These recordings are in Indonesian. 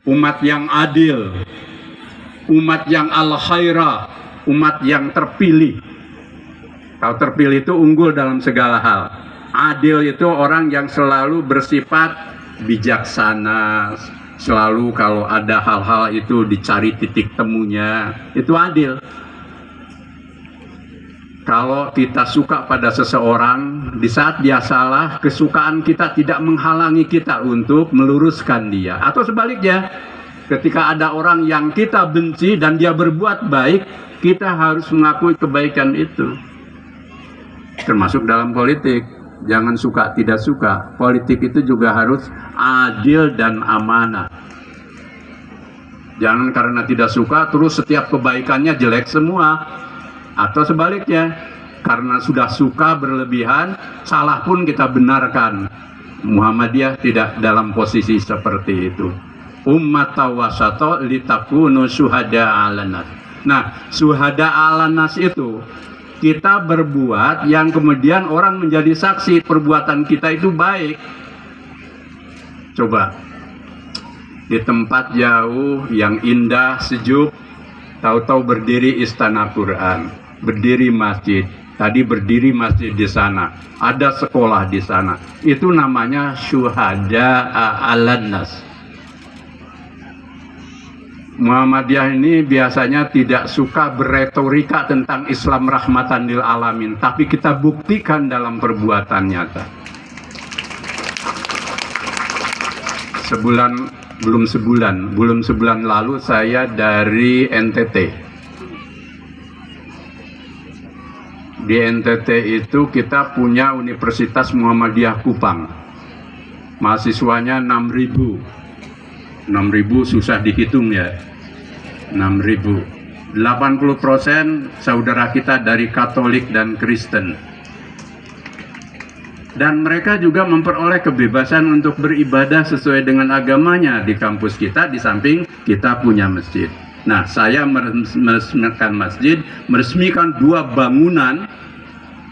umat yang adil, umat yang al-khaira, umat yang terpilih. Kalau terpilih itu unggul dalam segala hal. Adil itu orang yang selalu bersifat bijaksana, selalu kalau ada hal-hal itu dicari titik temunya, itu adil. Kalau kita suka pada seseorang, di saat dia salah, kesukaan kita tidak menghalangi kita untuk meluruskan dia. Atau sebaliknya, ketika ada orang yang kita benci dan dia berbuat baik, kita harus mengakui kebaikan itu. Termasuk dalam politik, jangan suka tidak suka. Politik itu juga harus adil dan amanah. Jangan karena tidak suka, terus setiap kebaikannya jelek semua. Atau sebaliknya, karena sudah suka berlebihan, salah pun kita benarkan. Muhammadiyah tidak dalam posisi seperti itu. Ummata wasato litakunu syuhada 'alan nas. Nah, syuhada 'alan nas itu kita berbuat yang kemudian orang menjadi saksi perbuatan kita itu baik. Coba di tempat jauh yang indah, sejuk, tahu-tahu berdiri istana Quran. Berdiri masjid, tadi berdiri masjid di sana, ada sekolah di sana, itu namanya syuhada 'alan nas. Muhammadiyah ini biasanya tidak suka berretorika tentang Islam rahmatan lil alamin, tapi kita buktikan dalam perbuatan nyata. Belum sebulan lalu saya dari NTT. Di NTT itu kita punya Universitas Muhammadiyah Kupang. Mahasiswanya 6.000. 6.000 susah dihitung ya. 6.000. 80% saudara kita dari Katolik dan Kristen. Dan mereka juga memperoleh kebebasan untuk beribadah sesuai dengan agamanya di kampus kita, di samping kita punya masjid. Nah, saya meresmikan masjid, meresmikan 2 bangunan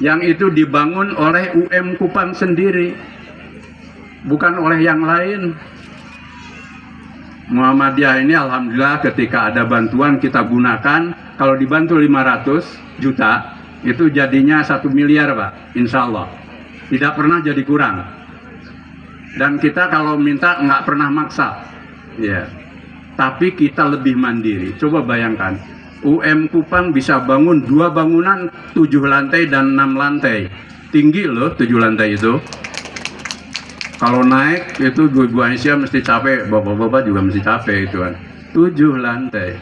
yang itu dibangun oleh UM Kupang sendiri, bukan oleh yang lain. Muhammadiyah ini alhamdulillah ketika ada bantuan kita gunakan. Kalau dibantu 500 juta, itu jadinya 1 miliar Pak, insya Allah. Tidak pernah jadi kurang. Dan kita kalau minta nggak pernah maksa. Ya. Tapi kita lebih mandiri. Coba bayangkan, UM Kupang bisa bangun 2 bangunan 7 lantai dan 6 lantai. Tinggi loh 7 lantai itu. Kalau naik itu ibu Aisyah mesti capek, bapak-bapak juga mesti capek itu kan. 7 lantai.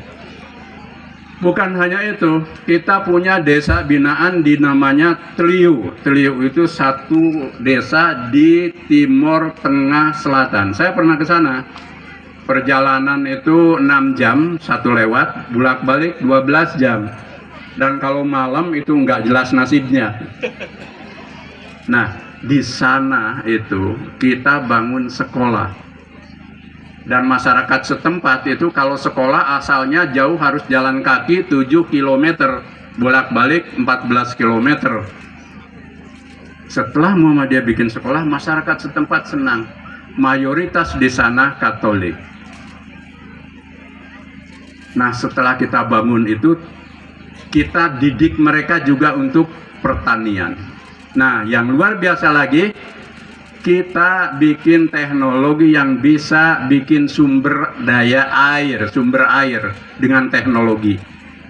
Bukan hanya itu, kita punya desa binaan di namanya Teliu. Teliu itu satu desa di Timur Tengah Selatan. Saya pernah ke sana. Perjalanan itu 6 jam, 1 lewat, bolak-balik 12 jam. Dan kalau malam itu nggak jelas nasibnya. Nah, di sana itu kita bangun sekolah. Dan masyarakat setempat itu kalau sekolah asalnya jauh harus jalan kaki 7 km, bolak-balik 14 km. Setelah Muhammadiyah bikin sekolah, masyarakat setempat senang. Mayoritas di sana Katolik. Nah, setelah kita bangun itu, kita didik mereka juga untuk pertanian. Nah, yang luar biasa lagi, kita bikin teknologi yang bisa bikin sumber air dengan teknologi.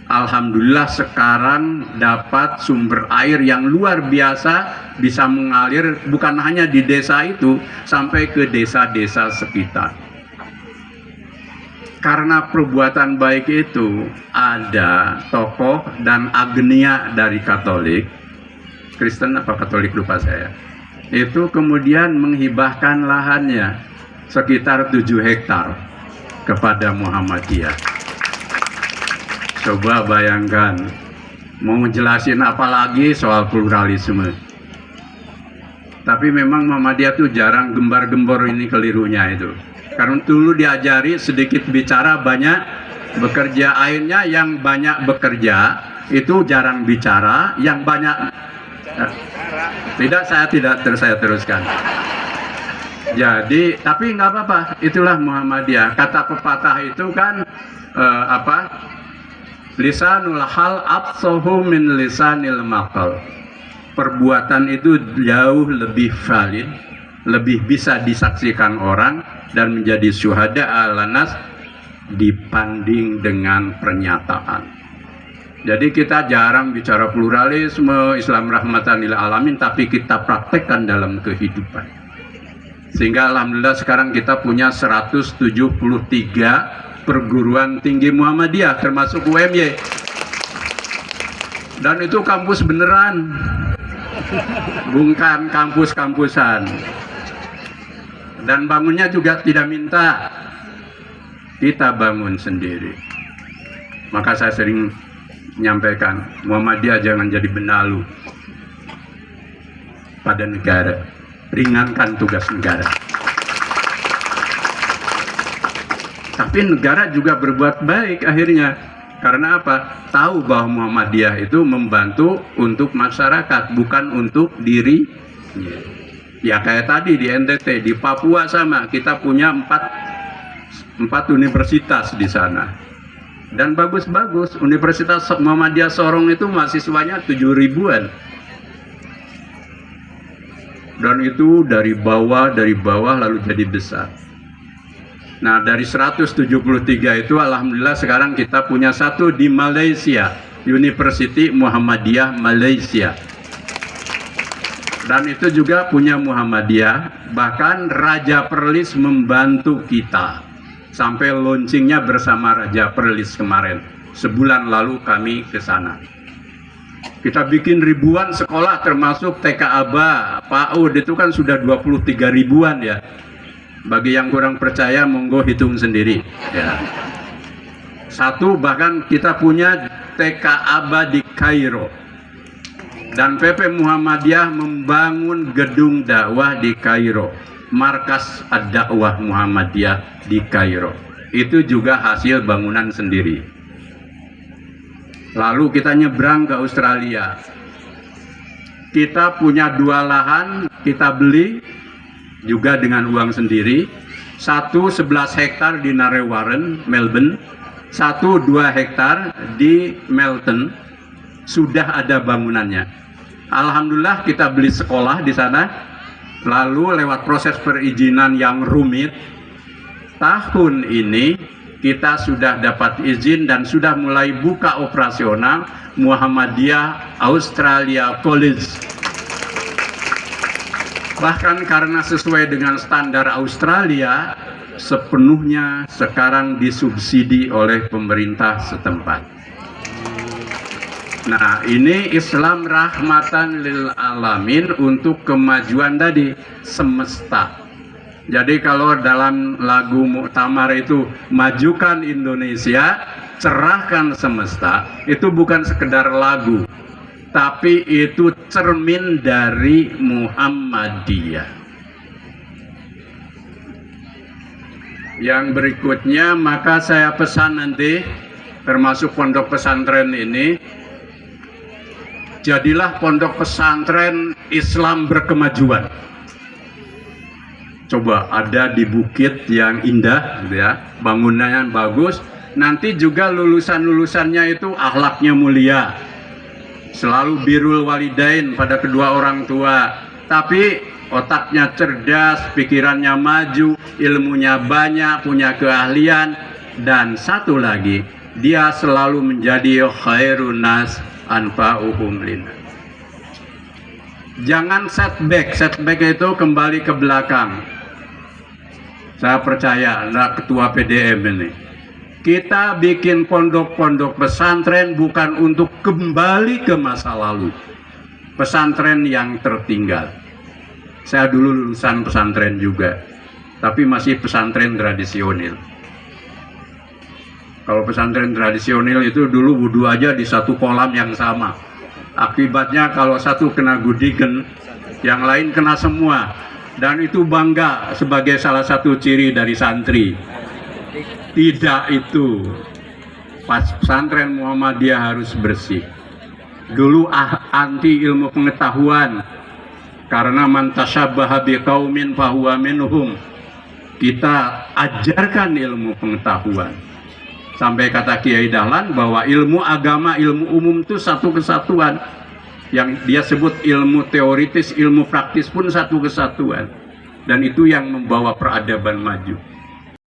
Alhamdulillah sekarang dapat sumber air yang luar biasa, bisa mengalir bukan hanya di desa itu, sampai ke desa-desa sekitar. Karena perbuatan baik itu, ada tokoh dan agnia dari Katolik, Kristen apa Katolik lupa saya, itu kemudian menghibahkan lahannya sekitar 7 hektar kepada Muhammadiyah. Coba bayangkan, mau ngejelasin apa lagi soal pluralisme. Tapi memang Muhammadiyah tuh jarang gembar-gembor ini kelirunya itu. Karena dulu diajari sedikit bicara banyak bekerja. Akhirnya yang banyak bekerja itu jarang bicara, yang banyak saya teruskan. Jadi, tapi nggak apa-apa, itulah Muhammadiyah. Kata pepatah itu kan lisanul hal absahu min lisanil maqal. Perbuatan itu jauh lebih valid, lebih bisa disaksikan orang dan menjadi syuhada ala nas dibanding dengan pernyataan. Jadi kita jarang bicara pluralisme, Islam rahmatan lil alamin, tapi kita praktekkan dalam kehidupan. Sehingga alhamdulillah sekarang kita punya 173 perguruan tinggi Muhammadiyah termasuk UMY. Dan itu kampus beneran, bukan kampus-kampusan. Dan bangunnya juga tidak minta, kita bangun sendiri. Maka saya sering menyampaikan, Muhammadiyah jangan jadi benalu pada negara, ringankan tugas negara. Tapi negara juga berbuat baik akhirnya, karena apa? Tahu bahwa Muhammadiyah itu membantu untuk masyarakat, bukan untuk diri. Ya kayak tadi di NTT, di Papua sama, kita punya empat universitas di sana. Dan bagus-bagus, Universitas Muhammadiyah Sorong itu mahasiswanya 7.000-an. Dan itu dari bawah lalu jadi besar. Nah, dari 173 itu alhamdulillah sekarang kita punya satu di Malaysia, University Muhammadiyah Malaysia. Dan itu juga punya Muhammadiyah, bahkan Raja Perlis membantu kita. Sampai launchingnya bersama Raja Perlis kemarin. Sebulan lalu kami ke sana. Kita bikin ribuan sekolah termasuk TK Aba, PAUD itu kan sudah 23 ribuan ya. Bagi yang kurang percaya monggo hitung sendiri ya. Satu, bahkan kita punya TK Aba di Kairo. Dan PP Muhammadiyah membangun gedung dakwah di Kairo. Markas Ad-Dakwah Muhammadiyah di Kairo. Itu juga hasil bangunan sendiri. Lalu kita nyebrang ke Australia. Kita punya 2 lahan, kita beli juga dengan uang sendiri. 11 hektar di Narre-Warren, Melbourne. 2 hektar di Melton. Sudah ada bangunannya. Alhamdulillah kita beli sekolah di sana. Lalu lewat proses perizinan yang rumit, tahun ini kita sudah dapat izin dan sudah mulai buka operasional Muhammadiyah Australia College. Bahkan karena sesuai dengan standar Australia, sepenuhnya sekarang disubsidi oleh pemerintah setempat. Nah, ini Islam rahmatan lil alamin untuk kemajuan tadi semesta. Jadi kalau dalam lagu Muktamar itu majukan Indonesia, cerahkan semesta, itu bukan sekedar lagu, tapi itu cermin dari Muhammadiyah. Yang berikutnya, maka saya pesan nanti termasuk pondok pesantren ini, jadilah pondok pesantren Islam berkemajuan. Coba ada di bukit yang indah, gitu ya, bangunannya bagus. Nanti juga lulusannya itu akhlaknya mulia, selalu birrul walidain pada kedua orang tua, tapi otaknya cerdas, pikirannya maju, ilmunya banyak, punya keahlian, dan satu lagi, dia selalu menjadi khairun nas anfa'uhum linnas. Jangan setback itu kembali ke belakang. Saya percaya, ketua PDM ini, kita bikin pondok-pondok pesantren bukan untuk kembali ke masa lalu, pesantren yang tertinggal. Saya dulu lulusan pesantren juga, tapi masih pesantren tradisional. Kalau pesantren tradisional itu dulu wudhu aja di satu kolam yang sama. Akibatnya kalau satu kena gudigen, yang lain kena semua. Dan itu bangga sebagai salah satu ciri dari santri. Tidak itu. Pesantren Muhammadiyah harus bersih. Dulu anti ilmu pengetahuan. Karena man tasyabbaha biqaumin fahuwa minhum. Kita ajarkan ilmu pengetahuan. Sampai kata Kiai Dahlan bahwa ilmu agama, ilmu umum itu satu kesatuan. Yang dia sebut ilmu teoritis, ilmu praktis pun satu kesatuan. Dan itu yang membawa peradaban maju.